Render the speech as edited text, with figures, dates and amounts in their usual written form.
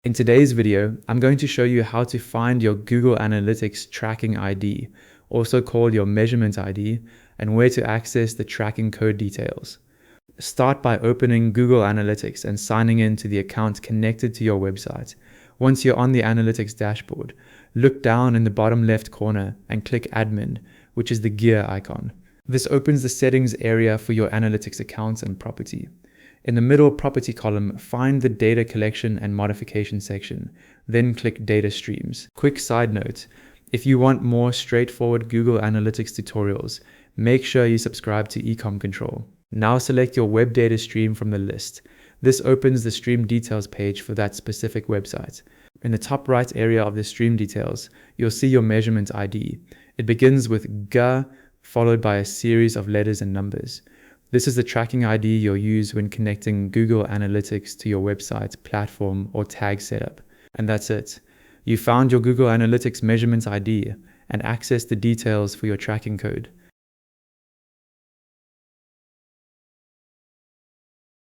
In today's video, I'm going to show you how to find your Google Analytics tracking ID, also called your measurement ID, and where to access the tracking code details. Start by opening Google Analytics and signing in to the account connected to your website. Once you're on the Analytics dashboard, look down in the bottom left corner and click Admin, which is the gear icon. This opens the settings area for your Analytics account and property. In the middle property column, find the data collection and modification section, then click data streams. Quick side note, if you want more straightforward Google Analytics tutorials, make sure you subscribe to Ecom Control. Now select your web data stream from the list. This opens the stream details page for that specific website. In the top right area of the stream details, you'll see your measurement ID. It begins with G followed by a series of letters and numbers. This is the tracking ID you'll use when connecting Google Analytics to your website, platform, or tag setup. And that's it. You found your Google Analytics measurement ID and access the details for your tracking code.